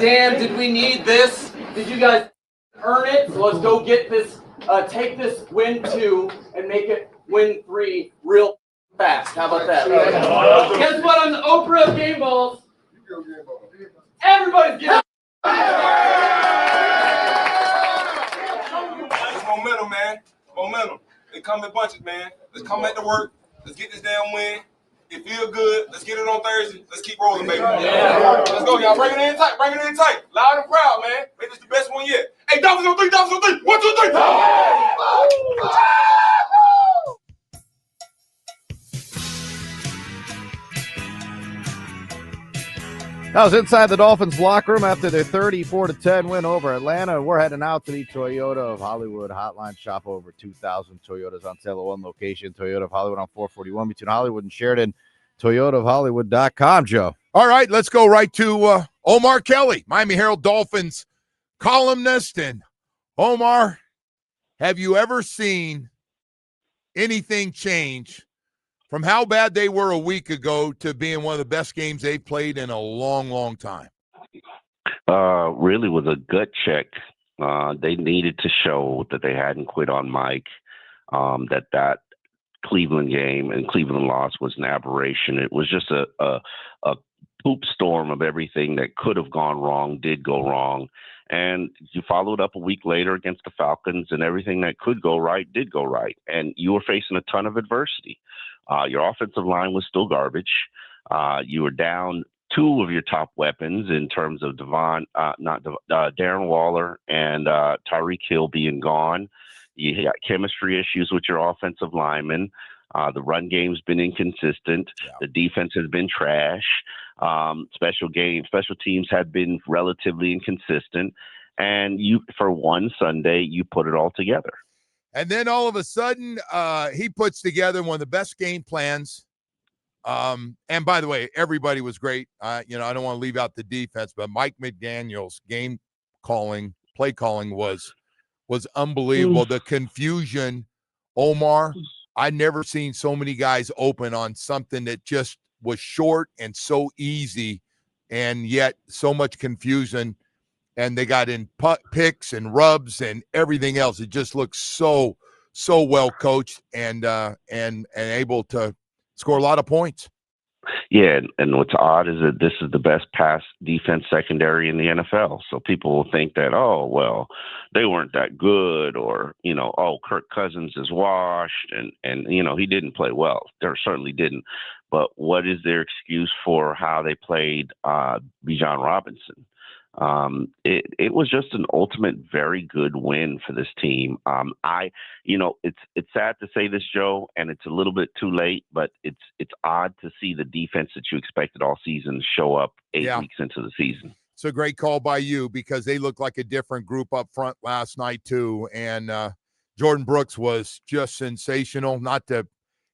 damn, did we need this? Did you guys earn it? So let's go get this, take this win 2 and make it win 3 real fast. How about that? Guess what on the Oprah of Game Balls? Everybody's getting It's momentum, man. Momentum. They come in bunches, man. Let's come back to work. Let's get this damn win. It feel good. Let's get it on Thursday. Let's keep rolling, baby. Yeah. Let's go, y'all. Bring it in tight. Bring it in tight. Loud and proud, man. Make this the best one yet. Hey, Dolphins on 3. Dolphins on 3. 1, 2, 3. That was inside the Dolphins locker room after their 34-10 win over Atlanta. We're heading out to the Toyota of Hollywood hotline. Shop over 2,000 Toyotas on sale at one location. Toyota of Hollywood on 441 between Hollywood and Sheridan. ToyotaofHollywood.com, Joe. All right, let's go right to Omar Kelly, Miami Herald Dolphins columnist. And Omar, have you ever seen anything change from how bad they were a week ago to being one of the best games they've played in a long, long time? Really was a gut check. They needed to show that they hadn't quit on Mike, that Cleveland game and Cleveland loss was an aberration. It was just a poop storm of everything that could have gone wrong, did go wrong. And you followed up a week later against the Falcons, and everything that could go right did go right. And you were facing a ton of adversity. Your offensive line was still garbage. You were down 2 of your top weapons in terms of Darren Waller and Tyreek Hill being gone. You got chemistry issues with your offensive linemen. The run game's been inconsistent. Yeah. The defense has been trash. Special teams have been relatively inconsistent. And for one Sunday, you put it all together. And then all of a sudden, he puts together one of the best game plans. And by the way, everybody was great. I don't want to leave out the defense, but Mike McDaniel's play calling was unbelievable. The confusion, Omar, I'd never seen so many guys open on something that just was short and so easy, and yet so much confusion. And they got in picks and rubs and everything else. It just looks so well coached and able to score a lot of points. Yeah, and what's odd is that this is the best pass defense secondary in the NFL. So people will think that, oh, well, they weren't that good, or, Kirk Cousins is washed, and he didn't play well. They certainly didn't. But what is their excuse for how they played Bijan Robinson? It was just an ultimate very good win for this team. It's sad to say this, Joe, and it's a little bit too late, but it's odd to see the defense that you expected all season show up 8 weeks into the season. It's a great call by you, because they looked like a different group up front last night too. And Jordan Brooks was just sensational. Not to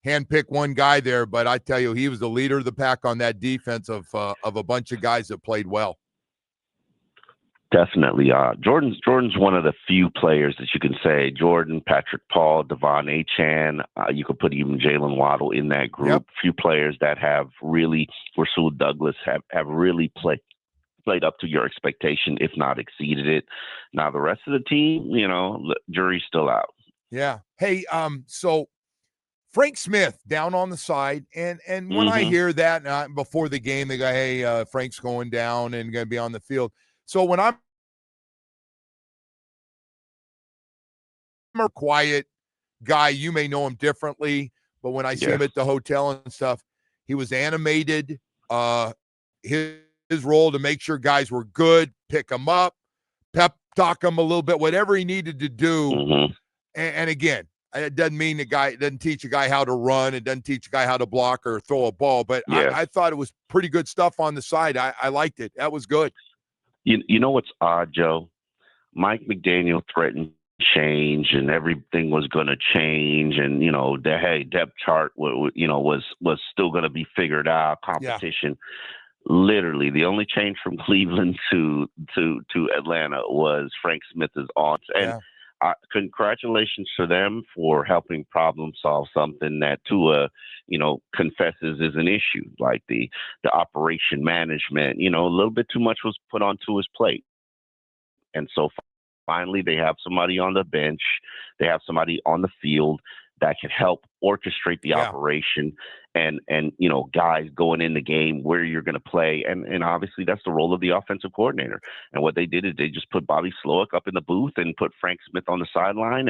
handpick one guy there, but I tell you, he was the leader of the pack on that defense of a bunch of guys that played well. Definitely. Jordan's one of the few players that you can say, Jordan, Patrick Paul, Devon Achane, you could put even Jalen Waddle in that group. Yep. Few players that have really, Rasul Douglas, have really played up to your expectation, if not exceeded it. Now, the rest of the team, jury's still out. Yeah. Hey, so Frank Smith down on the side, and when I hear that before the game, they go, hey, Frank's going down and going to be on the field. So when I'm a quiet guy, you may know him differently, but when I see him at the hotel and stuff, he was animated. His role to make sure guys were good, pick them up, pep talk them a little bit, whatever he needed to do. And again, it doesn't mean it doesn't teach a guy how to run. It doesn't teach a guy how to block or throw a ball. But I thought it was pretty good stuff on the side. I liked it. That was good. You know what's odd, Joe? Mike McDaniel threatened change, and everything was going to change, and the depth chart was still going to be figured out. Competition. Literally, the only change from Cleveland to Atlanta was Frank Smith's odds. And congratulations to them for helping problem solve something that Tua, confesses is an issue, like the operation management. A little bit too much was put onto his plate. And so finally, they have somebody on the bench, they have somebody on the field that can help orchestrate the operation and guys going in the game where you're going to play. And obviously that's the role of the offensive coordinator. And what they did is they just put Bobby Slowick up in the booth and put Frank Smith on the sideline,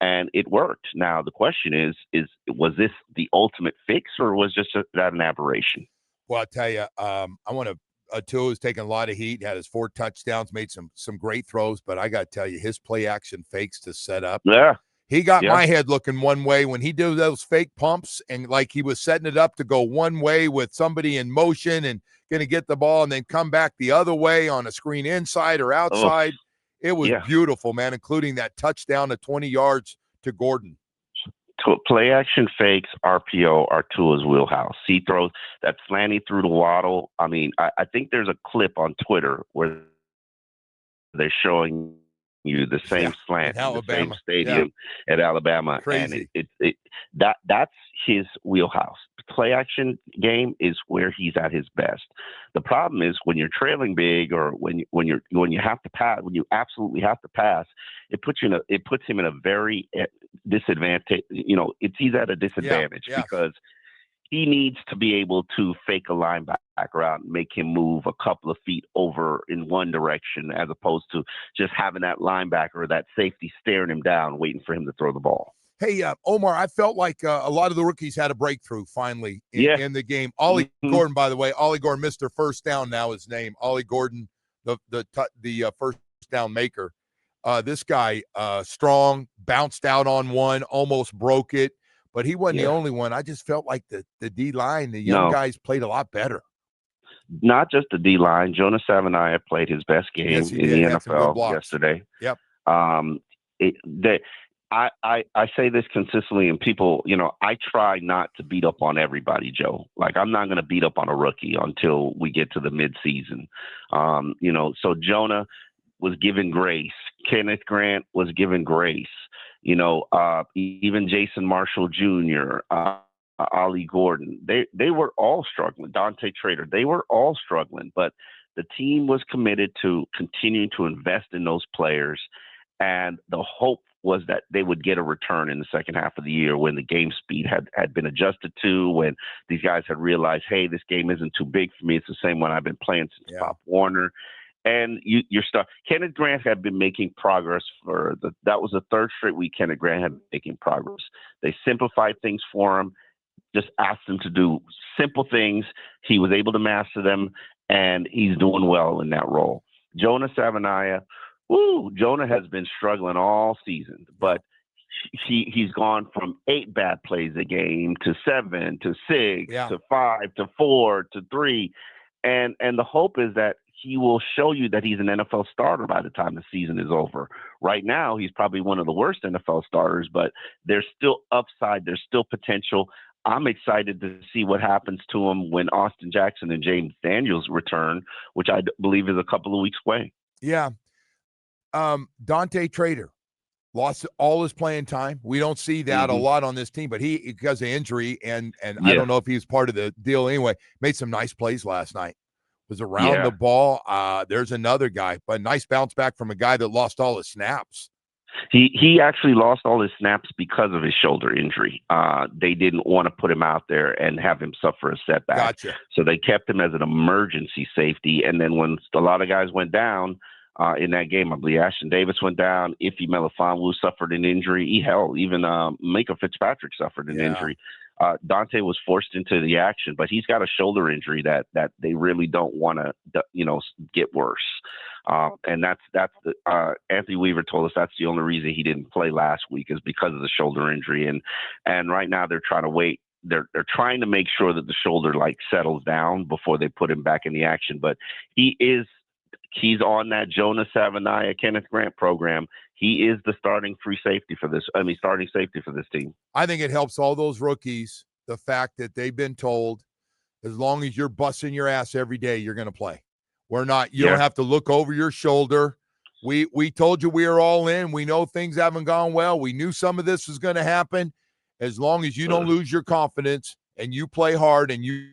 and it worked. Now the question is was this the ultimate fix, or was just that an aberration? Well, I'll tell you, I want to Tua has taken a lot of heat, had his 4 touchdowns, made some great throws, but I got to tell you, his play action fakes to set up. Yeah. He got my head looking one way when he did those fake pumps, and like he was setting it up to go one way with somebody in motion and going to get the ball and then come back the other way on a screen inside or outside. It was beautiful, man, including that touchdown of 20 yards to Gordon. Play action fakes, RPO, are Tua's wheelhouse. He throws that slanty through the Waddle. I mean, I think there's a clip on Twitter where they're showing you the same slant in the same stadium at Alabama. Crazy. And that's his wheelhouse. Play action game is where he's at his best. The problem is when you're trailing big, or when you have to pass, when you absolutely have to pass, it puts him in a very disadvantage. He's at a disadvantage because he needs to be able to fake a linebacker out and make him move a couple of feet over in one direction, as opposed to just having that linebacker or that safety staring him down, waiting for him to throw the ball. Hey, Omar, I felt like a lot of the rookies had a breakthrough finally in the game. Ollie Gordon, by the way, Ollie Gordon, Mr. First Down now his name. Ollie Gordon, the first down maker. This guy, strong, bounced out on one, almost broke it, but he wasn't the only one. I just felt like the D-line, the young guys played a lot better. Not just the D-line. Jonah Savaiinaea played his best game in the NFL yesterday. Yep. I say this consistently, and people, I try not to beat up on everybody, Joe. Like, I'm not going to beat up on a rookie until we get to the midseason. So Jonah was given grace. Kenneth Grant was given grace. Even Jason Marshall Jr., Ollie Gordon, they were all struggling. Dante Trader, they were all struggling, but the team was committed to continuing to invest in those players, and the hope was that they would get a return in the second half of the year when the game speed had been adjusted to, when these guys had realized, hey, this game isn't too big for me. It's the same one I've been playing since Pop Warner. And you're stuck. Kenneth Grant had been making progress that was the third straight week Kenneth Grant had been making progress. They simplified things for him, just asked him to do simple things. He was able to master them, and he's doing well in that role. Jonah Savaiinaea, Jonah has been struggling all season, but he's gone from 8 bad plays a game to 7 to 6 to 5 to 4 to 3. And the hope is that he will show you that he's an NFL starter by the time the season is over. Right now, he's probably one of the worst NFL starters, but there's still upside. There's still potential. I'm excited to see what happens to him when Austin Jackson and James Daniels return, which I believe is a couple of weeks away. Yeah. Dante Trader lost all his playing time. We don't see that a lot on this team, but he, because of injury, and I don't know if he was part of the deal anyway, made some nice plays last night. Was around the ball. There's another guy, but nice bounce back from a guy that lost all his snaps. He actually lost all his snaps because of his shoulder injury. They didn't want to put him out there and have him suffer a setback. Gotcha. So they kept him as an emergency safety. And then when a lot of guys went down in that game, I believe Ashton Davis went down. Ife Melifonwu suffered an injury. Even Minka Fitzpatrick suffered an injury. Dante was forced into the action, but he's got a shoulder injury that they really don't want to, get worse. And that's the Anthony Weaver told us that's the only reason he didn't play last week is because of the shoulder injury. And right now they're trying to wait. They're trying to make sure that the shoulder settles down before they put him back in the action. But he's on that Jonah Savaiinaea, Kenneth Grant program. He is the starting safety for this team. I think it helps all those rookies, the fact that they've been told, as long as you're busting your ass every day, you're going to play. You don't have to look over your shoulder. We told you we are all in. We know things haven't gone well. We knew some of this was going to happen. As long as you don't lose your confidence and you play hard and you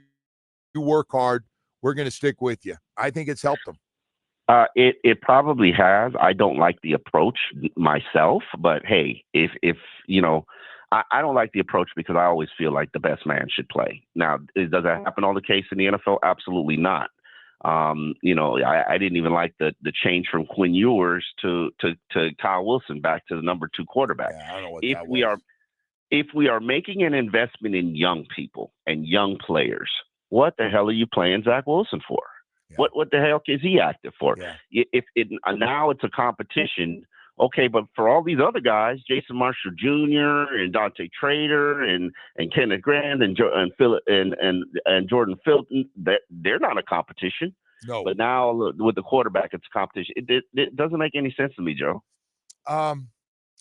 work hard, we're going to stick with you. I think it's helped them. It probably has. I don't like the approach myself, but hey, if you know, I don't like the approach because I always feel like the best man should play. Now, does that happen all the case in the NFL? Absolutely not. You know, I didn't even like the change from Quinn Ewers to Kyle Wilson back to the number 2 quarterback. Yeah, I don't know what If that we was. if we are making an investment in young people and young players, what the hell are you playing Zach Wilson for? Yeah. What the hell is he active for? Yeah. If it now it's a competition, okay, but for all these other guys, Jason Marshall Jr. and Dante Trader and Kenneth Grand and Philip and Jordan Filton, they're not a competition. No. But now with the quarterback, it's a competition. It doesn't make any sense to me, Joe.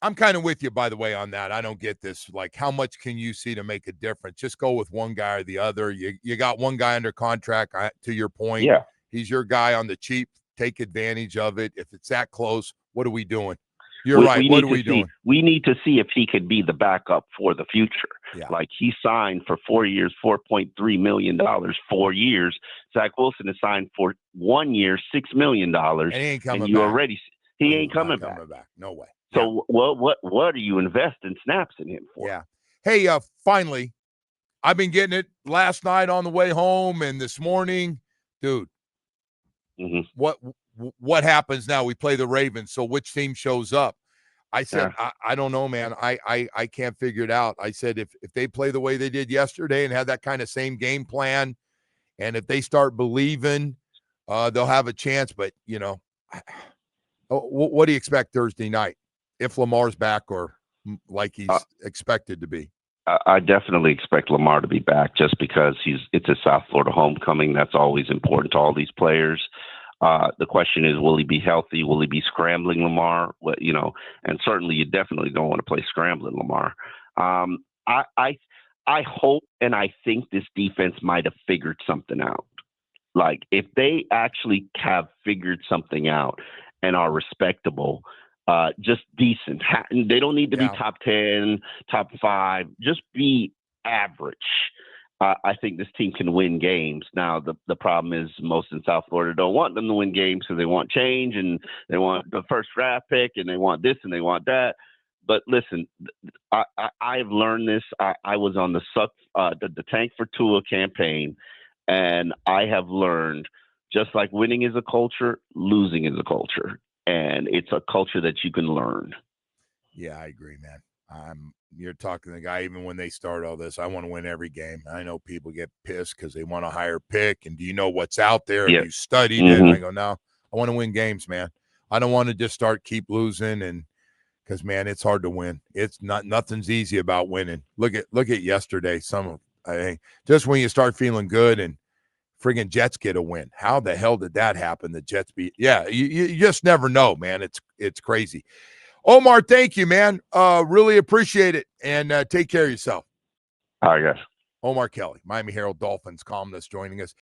I'm kind of with you, by the way, on that. I don't get this. Like, how much can you see to make a difference? Just go with one guy or the other. You got one guy under contract, to your point. Yeah. He's your guy on the cheap. Take advantage of it. If it's that close, what are we doing? You're right. What are we doing? We need to see if he could be the backup for the future. Yeah. Like, he signed for 4 years, $4.3 million, 4 years. Zach Wilson is signed for 1 year, $6 million. And he ain't coming and you back. already he ain't coming back. No way. So what are you investing snaps in him for? Yeah. Hey, finally, I've been getting it last night on the way home and this morning, dude. Mm-hmm. What happens now? We play the Ravens. So which team shows up? I said, I don't know, man. I can't figure it out. I said, if they play the way they did yesterday and have that kind of same game plan, and if they start believing, they'll have a chance. But, you know, what do you expect Thursday night if Lamar's back or like he's expected to be? I definitely expect Lamar to be back just because it's a South Florida homecoming. That's always important to all these players. The question is, will he be healthy? Will he be scrambling Lamar? And certainly you definitely don't want to play scrambling Lamar. I hope and I think this defense might have figured something out. Like, if they actually have figured something out and are respectable, just decent. They don't need to be top 10, top 5. Just be average. I think this team can win games. Now, the problem is most in South Florida don't want them to win games because they want change and they want the first draft pick and they want this and they want that. But listen, I've learned this. I was on the Tank for Tua campaign, and I have learned just like winning is a culture, losing is a culture. And it's a culture that you can learn. Yeah, I agree, man. You're talking to the guy, even when they start all this, I want to win every game. I know people get pissed because they want a higher pick. And do you know what's out there? Yeah. Have you studied it? And I go, no, I want to win games, man. I don't want to just keep losing. And because, man, it's hard to win. It's nothing's easy about winning. Look at yesterday. I think just when you start feeling good and friggin' Jets get a win. How the hell did that happen? The Jets beat. Yeah, you just never know, man. It's crazy. Omar, thank you, man. Really appreciate it. And take care of yourself. All right, guys. Omar Kelly, Miami Herald Dolphins columnist, joining us.